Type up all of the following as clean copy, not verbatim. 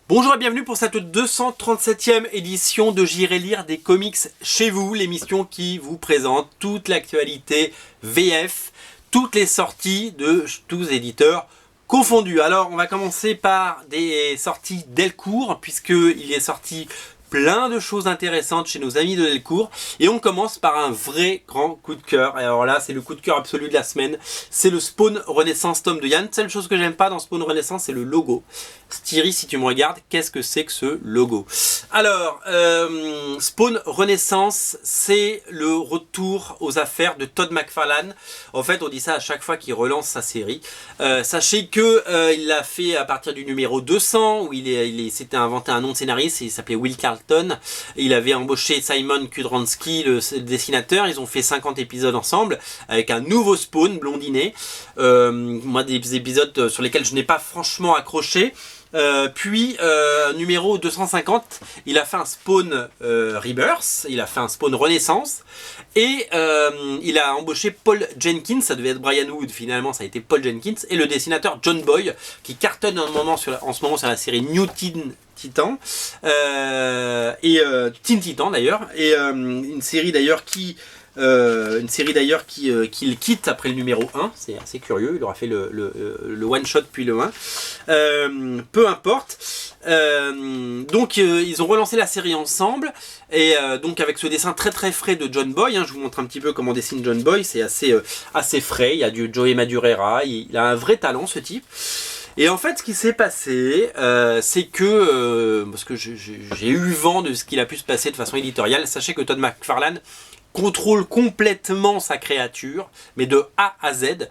Bonjour et bienvenue pour cette 237e édition de J'irai lire des comics chez vous, l'émission qui vous présente toute l'actualité VF, toutes les sorties de tous éditeurs confondus. Alors on va commencer par des sorties Delcourt, puisqu'il est sorti plein de choses intéressantes chez nos amis de Delcourt. Et on commence par un vrai grand coup de cœur. Et alors là, c'est le coup de cœur absolu de la semaine. C'est le Spawn Renaissance tome de Yann. Seule chose que j'aime pas dans Spawn Renaissance, c'est le logo. Thierry, si tu me regardes, qu'est-ce que c'est que ce logo? Alors, Spawn Renaissance, c'est le retour aux affaires de Todd McFarlane. En fait, on dit ça à chaque fois qu'il relance sa série. Sachez que il l'a fait à partir du numéro 200, où il s'était inventé un nom de scénariste, et il s'appelait Will Carlton. Il avait embauché Simon Kudranski, le dessinateur. Ils ont fait 50 épisodes ensemble, avec un nouveau Spawn blondiné. Moi, des épisodes sur lesquels je n'ai pas franchement accroché. Numéro 250, il a fait un Spawn Rebirth, il a fait un Spawn Renaissance, et il a embauché Paul Jenkins. Ça devait être Brian Wood, finalement ça a été Paul Jenkins, et le dessinateur John Boy, qui cartonne en ce moment sur la série New Teen Titan, Teen Titan d'ailleurs, et une série d'ailleurs qu'il quitte après le numéro 1, c'est assez curieux, il aura fait le one shot puis le 1, peu importe. Donc ils ont relancé la série ensemble, et donc avec ce dessin très très frais de John Boy, je vous montre un petit peu comment dessine John Boy, c'est assez frais, il y a du Joey Madureira, il a un vrai talent ce type. Et en fait, ce qui s'est passé, c'est que, parce que j'ai eu vent de ce qu'il a pu se passer de façon éditoriale, sachez que Todd McFarlane contrôle complètement sa créature, mais de A à Z,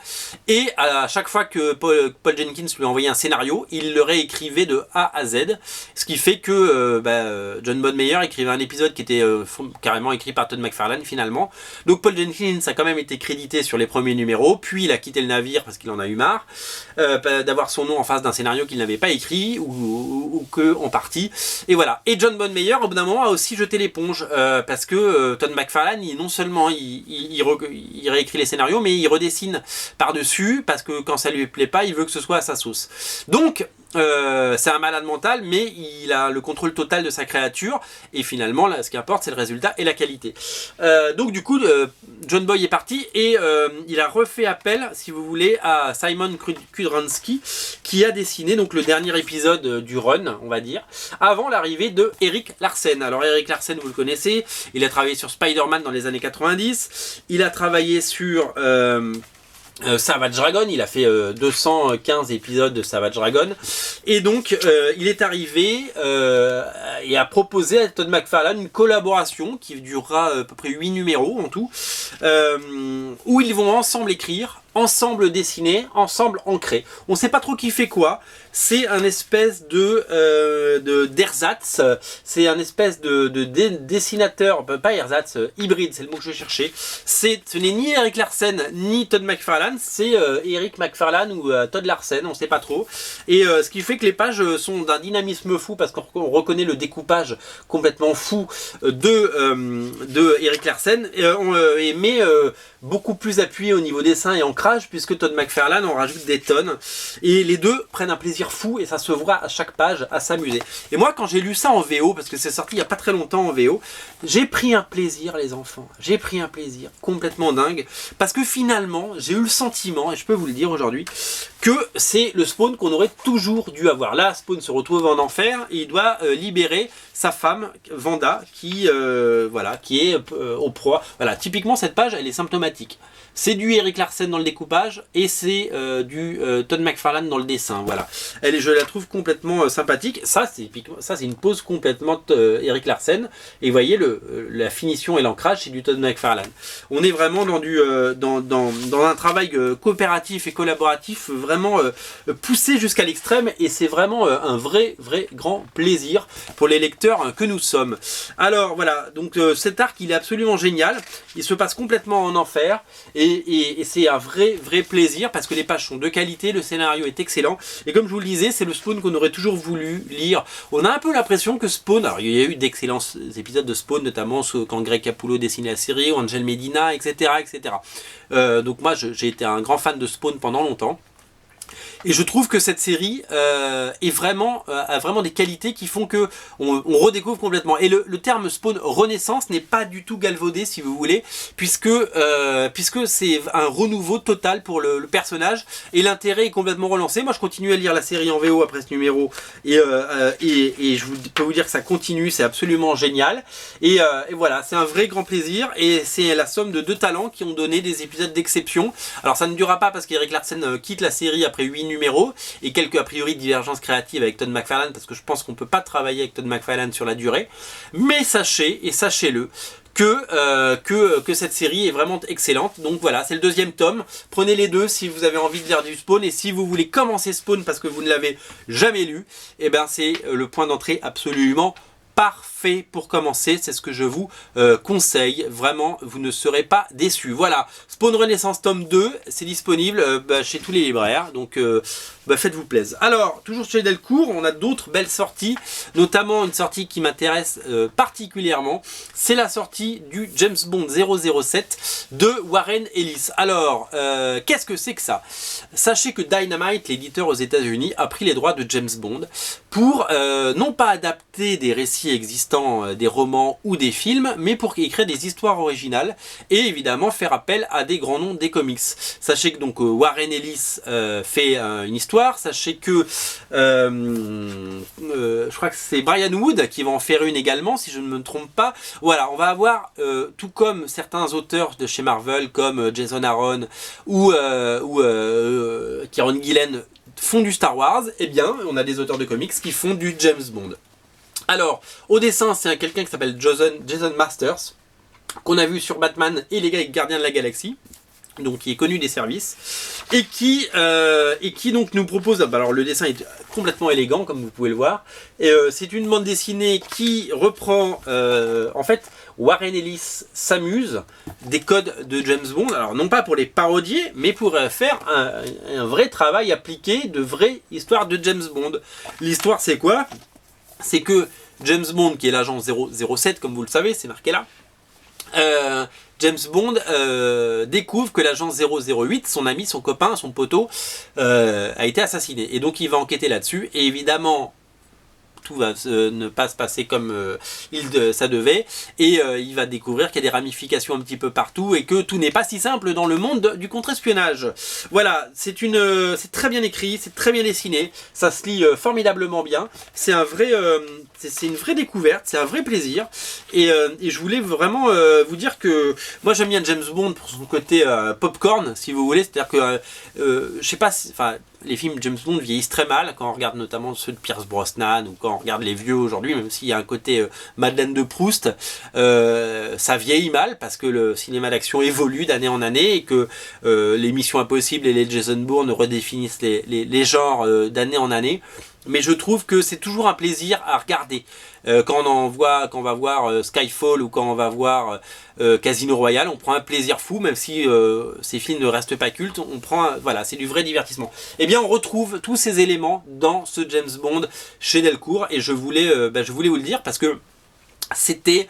et à chaque fois que Paul Jenkins lui envoyait un scénario, il le réécrivait de A à Z, ce qui fait que John Bonmeyer écrivait un épisode qui était carrément écrit par Todd McFarlane finalement. Donc Paul Jenkins a quand même été crédité sur les premiers numéros, puis il a quitté le navire parce qu'il en a eu marre d'avoir son nom en face d'un scénario qu'il n'avait pas écrit, ou que en partie, et voilà. Et John Bonmeyer au bout d'un moment a aussi jeté l'éponge, parce que Todd McFarlane, non seulement il réécrit les scénarios, mais il redessine par-dessus, parce que quand ça lui plaît pas, il veut que ce soit à sa sauce. Donc, c'est un malade mental, mais il a le contrôle total de sa créature, et finalement, là, ce qui importe, c'est le résultat et la qualité. Donc du coup, John Boy est parti, et il a refait appel, si vous voulez, à Simon Kudranski, qui a dessiné donc le dernier épisode du run, on va dire, avant l'arrivée de Erik Larsen. Alors Erik Larsen, vous le connaissez, il a travaillé sur Spider-Man dans les années 90, il a travaillé sur Savage Dragon, il a fait 215 épisodes de Savage Dragon, et donc il est arrivé et a proposé à Todd McFarlane une collaboration qui durera à peu près 8 numéros en tout, où ils vont ensemble écrire, ensemble dessiner, ensemble ancrer. On sait pas trop qui fait quoi. C'est un espèce d'ersatz. C'est un espèce de dessinateur, pas ersatz, hybride, c'est le mot que je cherchais. Ce n'est ni Erik Larsen ni Todd McFarlane, c'est Erik McFarlane ou Todd Larsen, on sait pas trop. Et ce qui fait que les pages sont d'un dynamisme fou, parce qu'on reconnaît le découpage complètement fou de Erik Larsen, mais beaucoup plus appuyé au niveau dessin et ancrage, puisque Todd McFarlane en rajoute des tonnes, et les deux prennent un plaisir fou, et ça se voit à chaque page à s'amuser. Et moi, quand j'ai lu ça en VO, parce que c'est sorti il y a pas très longtemps en VO, j'ai pris un plaisir, les enfants, j'ai pris un plaisir complètement dingue, parce que finalement j'ai eu le sentiment, et je peux vous le dire aujourd'hui, que c'est le Spawn qu'on aurait toujours dû avoir. Là, Spawn se retrouve en enfer, et il doit libérer sa femme Vanda, qui est au proie. Voilà, typiquement cette page, elle est symptomatique. C'est du Erik Larsen dans le découpage, et c'est du Todd McFarlane dans le dessin. Voilà, je la trouve complètement sympathique. Ça, c'est une pose complètement Erik Larsen, et vous voyez la finition et l'ancrage, c'est du Todd McFarlane. On est vraiment dans un travail coopératif et collaboratif vraiment poussé jusqu'à l'extrême, et c'est vraiment un vrai grand plaisir pour les lecteurs que nous sommes. Alors voilà, donc cet arc il est absolument génial, il se passe complètement en enfer, et c'est un vrai plaisir, parce que les pages sont de qualité, le scénario est excellent, et comme je vous le disais, c'est le Spawn qu'on aurait toujours voulu lire. On a un peu l'impression que Spawn, alors il y a eu d'excellents épisodes de Spawn, notamment quand Greg Capullo dessinait la série, ou Angel Medina, etc. Donc moi j'ai été un grand fan de Spawn pendant longtemps. Et je trouve que cette série a vraiment des qualités qui font que on redécouvre complètement. Et le terme Spawn Renaissance n'est pas du tout galvaudé, si vous voulez, puisque c'est un renouveau total pour le personnage et l'intérêt est complètement relancé. Moi, je continue à lire la série en VO après ce numéro et je peux vous dire que ça continue, c'est absolument génial. Et voilà, c'est un vrai grand plaisir et c'est la somme de deux talents qui ont donné des épisodes d'exception. Alors, ça ne durera pas parce qu'Eric Larsen quitte la série après 8 numéros et quelques a priori divergences créatives avec Todd McFarlane parce que je pense qu'on peut pas travailler avec Todd McFarlane sur la durée, mais sachez-le que cette série est vraiment excellente. Donc voilà, c'est le deuxième tome, prenez les deux si vous avez envie de lire du Spawn, et si vous voulez commencer Spawn parce que vous ne l'avez jamais lu, et ben c'est le point d'entrée absolument parfait pour commencer, c'est ce que je vous conseille, vraiment vous ne serez pas déçus. Voilà, Spawn Renaissance tome 2, c'est disponible chez tous les libraires, donc faites-vous plaisir. Alors, toujours chez Delcourt, on a d'autres belles sorties, notamment une sortie qui m'intéresse particulièrement, c'est la sortie du James Bond 007 de Warren Ellis. Alors, qu'est-ce que c'est que ça? Sachez que Dynamite, l'éditeur aux États-Unis, a pris les droits de James Bond pour non pas adapter des récits existants, des romans ou des films, mais pour écrire des histoires originales et évidemment faire appel à des grands noms des comics. Sachez que donc Warren Ellis fait une histoire, sachez que je crois que c'est Brian Wood qui va en faire une également, si je ne me trompe pas. Voilà, on va avoir, tout comme certains auteurs de chez Marvel, comme Jason Aaron ou Kieron Gillen font du Star Wars, eh bien, on a des auteurs de comics qui font du James Bond. Alors, au dessin, c'est quelqu'un qui s'appelle Jason Masters, qu'on a vu sur Batman et les Gardiens de la Galaxie, donc qui est connu des services, et qui donc nous propose, alors le dessin est complètement élégant, comme vous pouvez le voir, et c'est une bande dessinée qui reprend, en fait, Warren Ellis s'amuse des codes de James Bond, alors non pas pour les parodier, mais pour faire un vrai travail appliqué de vraie histoire de James Bond. L'histoire c'est quoi? C'est que James Bond, qui est l'agent 007, comme vous le savez, c'est marqué là, James Bond découvre que l'agent 008, son ami, son copain, son poteau, a été assassiné. Et donc il va enquêter là-dessus, et évidemment, tout va ne pas se passer comme ça devait, et il va découvrir qu'il y a des ramifications un petit peu partout et que tout n'est pas si simple dans le monde du contre-espionnage. Voilà, c'est très bien écrit, c'est très bien dessiné, ça se lit formidablement bien, c'est une vraie découverte, c'est un vrai plaisir, et je voulais vraiment vous dire que moi j'aime bien James Bond pour son côté popcorn, si vous voulez, c'est-à-dire que je sais pas si, les films James Bond vieillissent très mal, quand on regarde notamment ceux de Pierce Brosnan, ou quand on regarde les vieux aujourd'hui, même s'il y a un côté Madeleine de Proust, ça vieillit mal, parce que le cinéma d'action évolue d'année en année, et que les Missions Impossibles et les Jason Bourne redéfinissent les genres d'année en année. Mais je trouve que c'est toujours un plaisir à regarder. Quand on va voir Skyfall ou quand on va voir Casino Royale, on prend un plaisir fou, même si ces films ne restent pas cultes, voilà, c'est du vrai divertissement. Eh bien, on retrouve tous ces éléments dans ce James Bond chez Delcourt, et je voulais vous le dire parce que c'est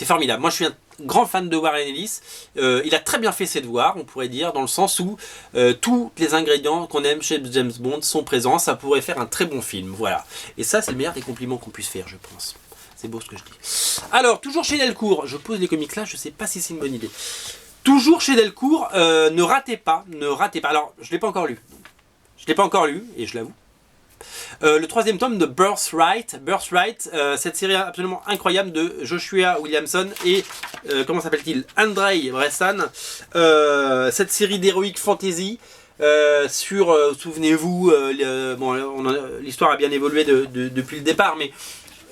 formidable. Moi, je suis un grand fan de Warren Ellis, il a très bien fait ses devoirs, on pourrait dire, dans le sens où tous les ingrédients qu'on aime chez James Bond sont présents, ça pourrait faire un très bon film, voilà. Et ça, c'est le meilleur des compliments qu'on puisse faire, je pense. C'est beau ce que je dis. Alors, toujours chez Delcourt, je pose les comics là, je sais pas si c'est une bonne idée. Toujours chez Delcourt, ne ratez pas. Alors, je l'ai pas encore lu. Et je l'avoue. Le troisième tome de Birthright, cette série absolument incroyable de Joshua Williamson et comment s'appelle-t-il, Andrei Bressan, cette série d'heroic fantasy souvenez-vous, l'histoire a bien évolué depuis le départ, mais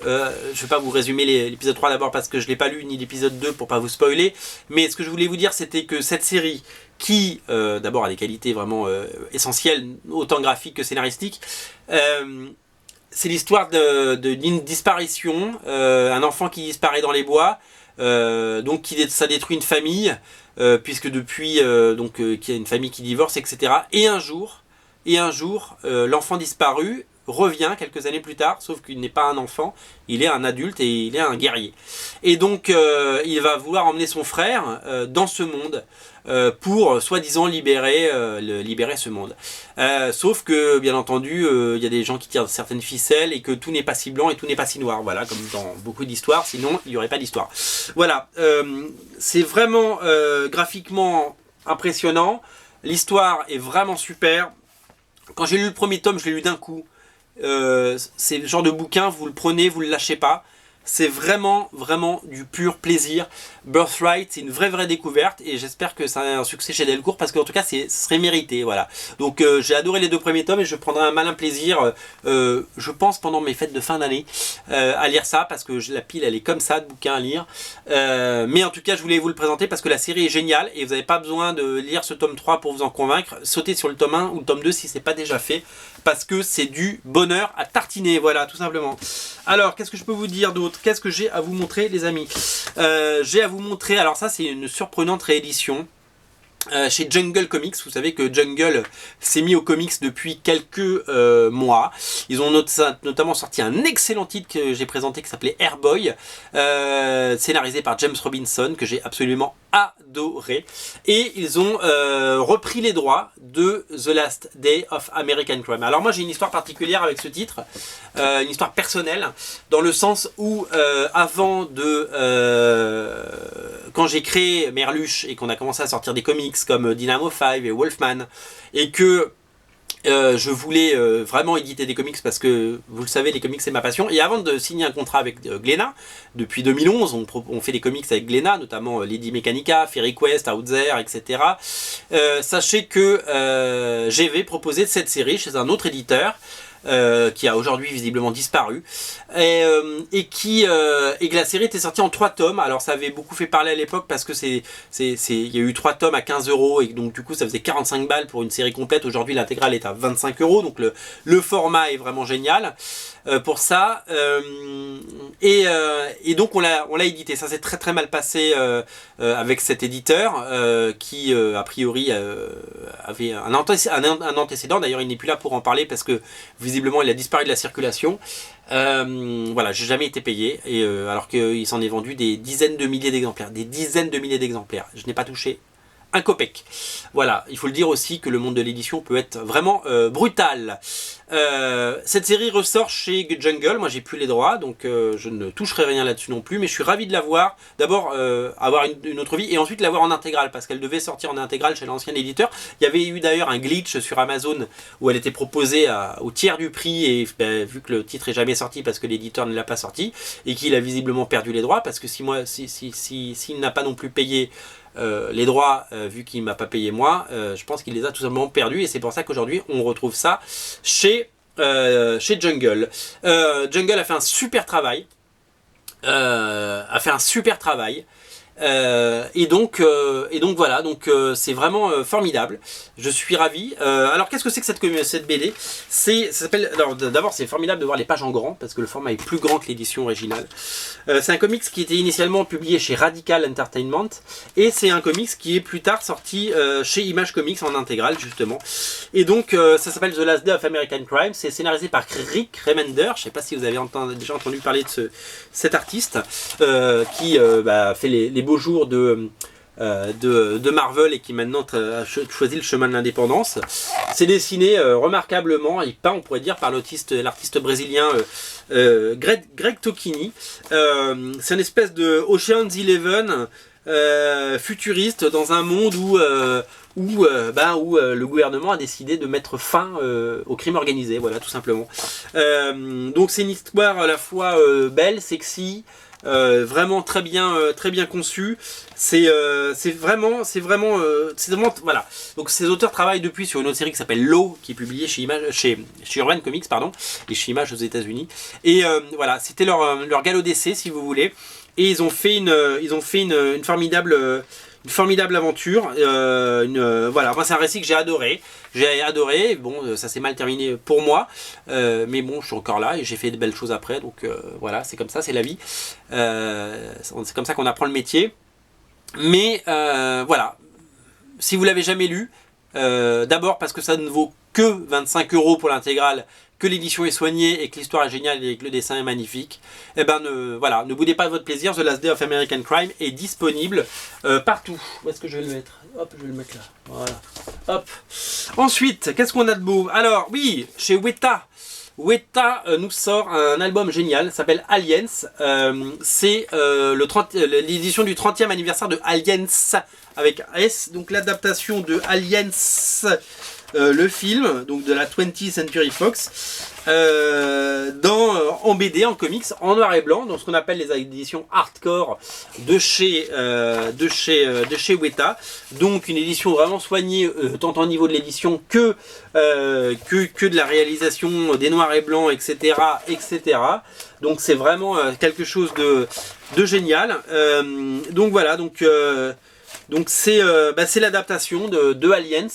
je ne vais pas vous résumer l'épisode 3 d'abord parce que je ne l'ai pas lu, ni l'épisode 2 pour pas vous spoiler, mais ce que je voulais vous dire, c'était que cette série qui d'abord a des qualités vraiment essentielles, autant graphiques que scénaristiques, c'est l'histoire d'une disparition, un enfant qui disparaît dans les bois, donc ça détruit une famille, puisque depuis qu'il y a une famille qui divorce, etc. Et un jour, l'enfant disparu revient quelques années plus tard, sauf qu'il n'est pas un enfant, il est un adulte et il est un guerrier. Et donc il va vouloir emmener son frère dans ce monde pour soi-disant libérer ce monde. Sauf que bien entendu il y a des gens qui tirent certaines ficelles et que tout n'est pas si blanc et tout n'est pas si noir, voilà, comme dans beaucoup d'histoires, sinon il n'y aurait pas d'histoire. Voilà, c'est vraiment graphiquement impressionnant, l'histoire est vraiment super. Quand j'ai lu le premier tome, je l'ai lu d'un coup. C'est le genre de bouquin, vous le prenez, vous ne le lâchez pas. C'est vraiment, vraiment du pur plaisir. Birthright, c'est une vraie découverte et j'espère que ça a un succès chez Delcourt parce qu'en tout cas, ce serait mérité. Voilà. Donc, j'ai adoré les 2 premiers tomes et je prendrai un malin plaisir, je pense, pendant mes fêtes de fin d'année, à lire ça parce que la pile, elle est comme ça de bouquins à lire. Mais en tout cas, je voulais vous le présenter parce que la série est géniale et vous n'avez pas besoin de lire ce tome 3 pour vous en convaincre. Sautez sur le tome 1 ou le tome 2 si c'est pas déjà fait parce que c'est du bonheur à tartiner. Voilà, tout simplement. Alors, qu'est-ce que je peux vous dire d'autre? Qu'est-ce que j'ai à vous montrer, les amis? J'ai à vous montrer, alors ça c'est une surprenante réédition chez Jungle Comics. Vous savez que Jungle s'est mis aux comics depuis quelques mois. Ils ont notamment sorti un excellent titre que j'ai présenté qui s'appelait Airboy, scénarisé par James Robinson, que j'ai absolument adoré. Et ils ont repris les droits de The Last Day of American Crime. Alors moi j'ai une histoire particulière avec ce titre, une histoire personnelle, dans le sens où avant de... quand j'ai créé Merluche et qu'on a commencé à sortir des comics comme Dynamo 5 et Wolfman, et que je voulais vraiment éditer des comics parce que, vous le savez, les comics c'est ma passion. Et avant de signer un contrat avec Glénat, depuis 2011, on fait des comics avec Glénat, notamment Lady Mechanica, Fairy Quest, Out There, etc. Sachez que j'avais proposé cette série chez un autre éditeur, qui a aujourd'hui visiblement disparu, et que la série était sortie en 3 tomes. Alors ça avait beaucoup fait parler à l'époque parce que il y a eu 3 tomes à 15 € et donc du coup ça faisait 45 balles pour une série complète. Aujourd'hui l'intégrale est à 25 €, donc le format est vraiment génial pour ça. Et donc on l'a édité. Ça s'est très mal passé avec cet éditeur qui a priori avait un antécédent. D'ailleurs il n'est plus là pour en parler parce que visiblement il a disparu de la circulation. Voilà, j'ai jamais été payé et alors qu'il s'en est vendu des dizaines de milliers d'exemplaires. Je n'ai pas touché un copec. Voilà, il faut le dire aussi que le monde de l'édition peut être vraiment brutal. Cette série ressort chez Jungle. Moi j'ai plus les droits, donc je ne toucherai rien là-dessus non plus, mais je suis ravi de la voir. D'abord avoir une autre vie et ensuite la voir en intégrale parce qu'elle devait sortir en intégrale chez l'ancien éditeur. Il y avait eu d'ailleurs un glitch sur Amazon où elle était proposée au tiers du prix et vu que le titre est jamais sorti parce que l'éditeur ne l'a pas sorti et qu'il a visiblement perdu les droits parce que s'il n'a pas non plus payé les droits, vu qu'il ne m'a pas payé moi, je pense qu'il les a tout simplement perdus et c'est pour ça qu'aujourd'hui on retrouve ça chez Jungle. Jungle a fait un super travail. Et donc voilà, donc c'est vraiment formidable. Je suis ravi. Alors qu'est-ce que c'est que cette BD? Ça s'appelle. Alors d'abord c'est formidable de voir les pages en grand parce que le format est plus grand que l'édition originale. C'est un comics qui était initialement publié chez Radical Entertainment et c'est un comics qui est plus tard sorti chez Image Comics en intégrale justement. Et donc ça s'appelle The Last Day of American Crime. C'est scénarisé par Rick Remender. Je ne sais pas si vous avez déjà entendu parler de cet artiste qui fait les beaux jours de Marvel et qui maintenant a choisi le chemin de l'indépendance. C'est dessiné remarquablement, il peint on pourrait dire par l'artiste brésilien Greg Tocchini. C'est une espèce de Ocean's Eleven futuriste dans un monde où le gouvernement a décidé de mettre fin au crime organisé, voilà tout simplement. Donc c'est une histoire à la fois belle, sexy, vraiment très bien conçu. C'est vraiment voilà. Donc ces auteurs travaillent depuis sur une autre série qui s'appelle Low, qui est publiée chez Urban Comics pardon, et chez Image aux États-Unis. Et voilà, c'était leur galop d'essai si vous voulez. Et ils ont fait une formidable aventure. Voilà, moi c'est un récit que j'ai adoré. Bon, ça s'est mal terminé pour moi, mais bon, je suis encore là et j'ai fait de belles choses après. Donc voilà, c'est comme ça, c'est la vie. C'est comme ça qu'on apprend le métier. Mais voilà, si vous l'avez jamais lu, d'abord parce que ça ne vaut que 25 € pour l'intégrale, que l'édition est soignée et que l'histoire est géniale et que le dessin est magnifique, et ben voilà, ne boudez pas votre plaisir. The Last Day of American Crime est disponible partout. Où est-ce que je vais le mettre? Hop, je vais le mettre là. Voilà. Hop. Ensuite, qu'est-ce qu'on a de beau? Alors, oui, chez Weta. Weta nous sort un album génial, s'appelle Aliens. C'est l'édition du 30e anniversaire de Aliens avec S, donc l'adaptation de Aliens, le film, donc de la 20th Century Fox, en BD, en comics, en noir et blanc, dans ce qu'on appelle les éditions hardcore de chez Weta. Donc une édition vraiment soignée, tant au niveau de l'édition que de la réalisation des noirs et blancs, etc. etc. Donc c'est vraiment quelque chose de génial. Donc voilà, donc c'est l'adaptation de Aliens,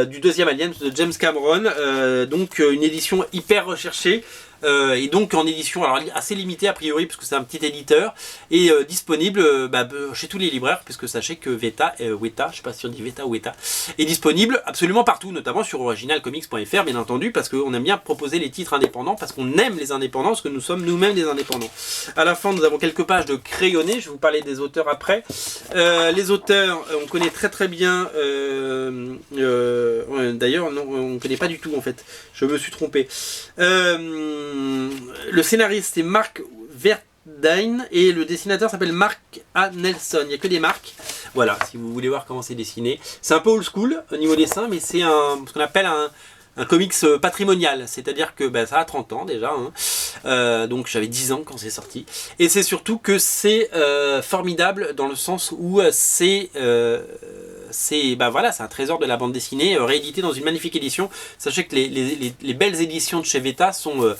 du deuxième Aliens de James Cameron, donc une édition hyper recherchée. Et donc en édition alors assez limitée a priori puisque c'est un petit éditeur et disponible chez tous les libraires, puisque sachez que Weta, je sais pas si on dit Weta ou Weta, est disponible absolument partout, notamment sur originalcomics.fr bien entendu, parce qu'on aime bien proposer les titres indépendants, parce qu'on aime les indépendants, parce que nous sommes nous-mêmes des indépendants. À la fin nous avons quelques pages de crayonnés, je vais vous parler des auteurs après. Les auteurs on connaît très bien, d'ailleurs non, on ne connaît pas du tout en fait, je me suis trompé. Le scénariste est Mark Verdine et le dessinateur s'appelle Mark A. Nelson. Il n'y a que des marques. Voilà, si vous voulez voir comment c'est dessiné. C'est un peu old school au niveau dessin, mais c'est ce qu'on appelle un comics patrimonial. C'est-à-dire que ça a 30 ans déjà. Hein. Donc j'avais 10 ans quand c'est sorti. Et c'est surtout que c'est formidable dans le sens où c'est un trésor de la bande dessinée réédité dans une magnifique édition. Sachez que les belles éditions de chez Weta sont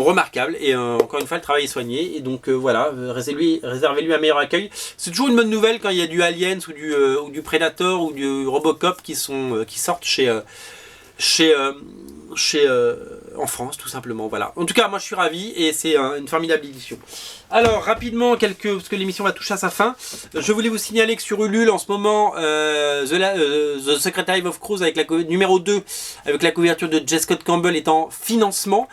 remarquables et encore une fois le travail est soigné et donc voilà, réservez-lui un meilleur accueil. C'est toujours une bonne nouvelle quand il y a du Aliens ou du Predator ou du Robocop qui sortent en France tout simplement. Voilà. En tout cas moi je suis ravi et c'est une formidable édition. Alors rapidement parce que l'émission va toucher à sa fin, je voulais vous signaler que sur Ulule en ce moment The Secret Life of Crows avec la numéro 2 avec la couverture de J. Scott Campbell est en financement.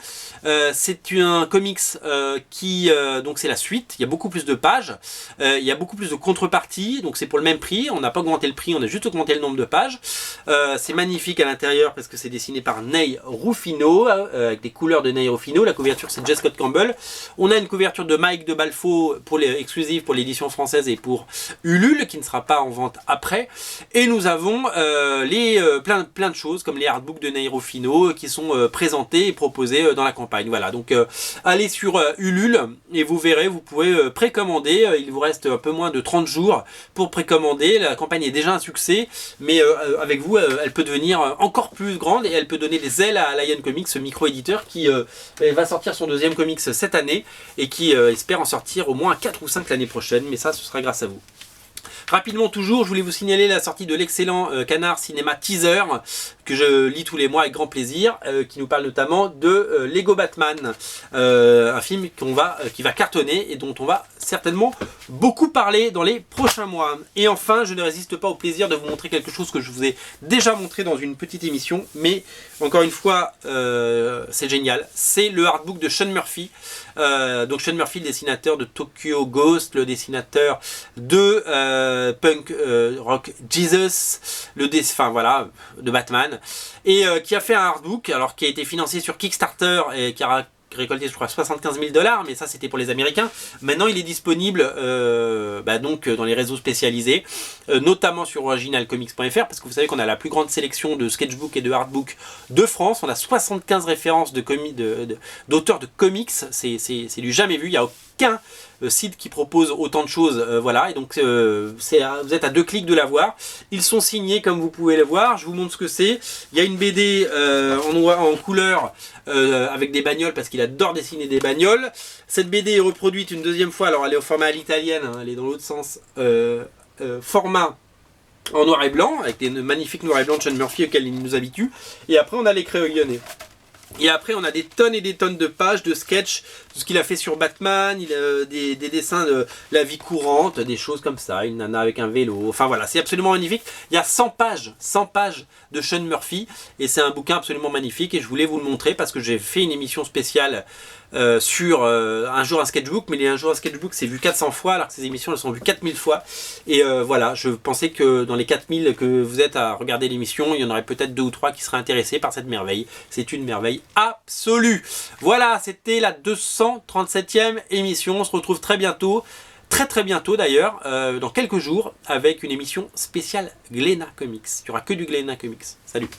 C'est un comics donc c'est la suite, il y a beaucoup plus de pages, il y a beaucoup plus de contreparties, donc c'est pour le même prix, on n'a pas augmenté le prix, on a juste augmenté le nombre de pages. C'est magnifique à l'intérieur parce que c'est dessiné par Ney Rufino, avec des couleurs de Ney Rufino, la couverture c'est J. Scott Campbell, on a une couverture de Mike de Balfo exclusive pour l'édition française et pour Ulule qui ne sera pas en vente après, et nous avons plein de choses comme les artbooks de Ney Rufino qui sont présentés et proposés dans la campagne. Voilà, donc allez sur Ulule et vous verrez, vous pouvez précommander, il vous reste un peu moins de 30 jours pour précommander, la campagne est déjà un succès, mais avec vous elle peut devenir encore plus grande et elle peut donner des ailes à Lion Comics, ce micro-éditeur qui va sortir son deuxième comics cette année et qui espère en sortir au moins 4 ou 5 l'année prochaine, mais ça ce sera grâce à vous. Rapidement toujours, je voulais vous signaler la sortie de l'excellent Canard Cinéma Teaser, que je lis tous les mois avec grand plaisir, qui nous parle notamment de Lego Batman, un film qui va cartonner et dont on va certainement beaucoup parler dans les prochains mois. Et enfin, je ne résiste pas au plaisir de vous montrer quelque chose que je vous ai déjà montré dans une petite émission, mais encore une fois, c'est génial. C'est le artbook de Sean Murphy. Donc Sean Murphy, le dessinateur de Tokyo Ghost, le dessinateur de Punk Rock Jesus, de Batman, et qui a fait un artbook, alors qui a été financé sur Kickstarter et qui a récolté je crois 75 000 $, mais ça c'était pour les Américains. Maintenant il est disponible donc dans les réseaux spécialisés, notamment sur originalcomics.fr, parce que vous savez qu'on a la plus grande sélection de sketchbooks et de artbooks de France. On a 75 références d'auteurs de comics, c'est du jamais vu, il n'y a aucun site qui propose autant de choses, voilà, et donc vous êtes à 2 clics de l'avoir. Ils sont signés comme vous pouvez le voir, je vous montre ce que c'est. Il y a une BD en couleur avec des bagnoles parce qu'il adore dessiner des bagnoles. Cette BD est reproduite une deuxième fois, alors elle est au format à l'italienne, hein, elle est dans l'autre sens, format en noir et blanc, avec des magnifiques noirs et blancs de Sean Murphy auxquels il nous habitue, et après on a les crayonnés. Et après, on a des tonnes et des tonnes de pages, de sketchs, tout ce qu'il a fait sur Batman, il a des dessins de la vie courante, des choses comme ça, une nana avec un vélo, enfin voilà, c'est absolument magnifique. Il y a 100 pages de Sean Murphy, et c'est un bouquin absolument magnifique, et je voulais vous le montrer parce que j'ai fait une émission spéciale sur Un jour un sketchbook, mais les Un jour un sketchbook c'est vu 400 fois, alors que ces émissions elles sont vues 4000 fois, et voilà, je pensais que dans les 4000 que vous êtes à regarder l'émission, il y en aurait peut-être 2 ou 3 qui seraient intéressés par cette merveille. C'est une merveille absolue. Voilà, c'était la 237e émission, on se retrouve très bientôt, très bientôt d'ailleurs, dans quelques jours, avec une émission spéciale Glénat Comics. Il n'y aura que du Glénat Comics. Salut.